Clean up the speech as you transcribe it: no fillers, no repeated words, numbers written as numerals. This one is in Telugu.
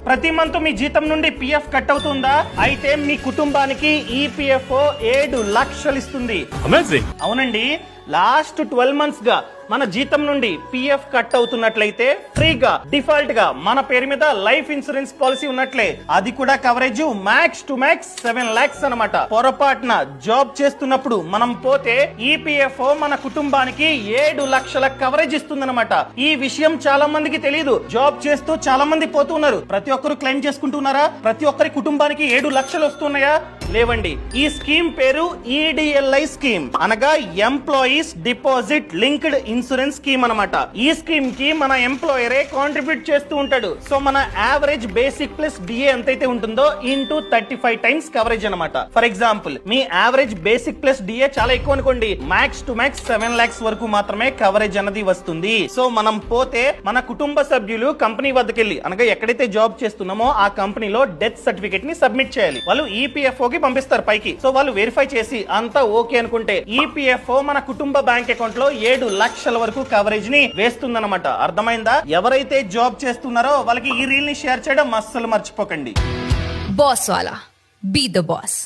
ప్రతి మంత్ మీ జీతం నుండి పిఎఫ్ కట్ అవుతుందా? అయితే మీ కుటుంబానికి ఈపీఎఫ్ఓ 7 లక్షలు ఇస్తుంది. అవునండి, లాస్ట్ 12 మంత్స్ గా మన జీతం నుండి పిఎఫ్ కట్ అవుతున్నట్లయితే ఫ్రీగా డిఫాల్ట్ గా మన పేరు మీద లైఫ్ ఇన్సూరెన్స్ పాలసీ ఉన్నట్లే. అది కూడా coverage max to max 7 lakhs అన్నమాట. పొరపాటున జాబ్ చేస్తున్నప్పుడు మనం పోతే ఈపీఎఫ్ఓ మన కుటుంబానికి 7 లక్షల కవరేజ్ ఇస్తుందన్నమాట. ఈ విషయం చాలా మందికి తెలియదు. జాబ్ చేస్తూ చాలా మంది పోతున్నారు. ప్రతి ఒక్కరు క్లెయిమ్ చేసుకుంటున్నారా? ప్రతి ఒక్కరి కుటుంబానికి 7 లక్షలు వస్తున్నాయా? లేవండి. ఈ స్కీమ్ పేరు ఈడిఎల్ఐ స్కీమ్, అనగా employees deposit linked insurance scheme అన్నమాట. ఈ స్కీమ్ కి మన ఎంప్లాయరే కాంట్రిబ్యూట్ చేస్తూ ఉంటాడు. సో మన యావరేజ్ బేసిక్ ప్లస్ డిఏ ఎంతైతే ఉంటుందో ఇంటూ 35 టైమ్స్ కవరేజ్ అన్నమాట. ఫర్ ఎగ్జాంపుల్, మీ యావరేజ్ బేసిక్ ప్లస్ డిఏ చాలా ఎక్కువ అనుకోండి, మ్యాక్స్ టు మ్యాక్స్ 7 lakhs వరకు మాత్రమే కవరేజ్ అన్నది వస్తుంది. సో మనం పోతే మన కుటుంబ సభ్యులు కంపెనీ వద్దకెళ్ళి, అనగా ఎక్కడైతే జాబ్ చేస్తున్నామో ఆ కంపెనీలో డెత్ సర్టిఫికేట్ ని సబ్మిట్ చేయాలి. వాళ్ళు ఈపీఎఫ్ఓ కి పంపిస్తారు పైకి. సో వాళ్ళు వెరిఫై చేసి అంతా ఓకే అనుకుంటే ఈపీఎఫ్ఓ మన కుటుంబ బ్యాంక్ అకౌంట్ లో 7 లక్షల వరకు కవరేజ్ ని వేస్తుందన్నమాట. అర్థమైందా? ఎవరైతే జాబ్ చేస్తున్నారో వాళ్ళకి ఈ రీల్ ని షేర్ చేయడం అస్సలు మర్చిపోకండి. బాస్ వాలా, బీ ద బాస్.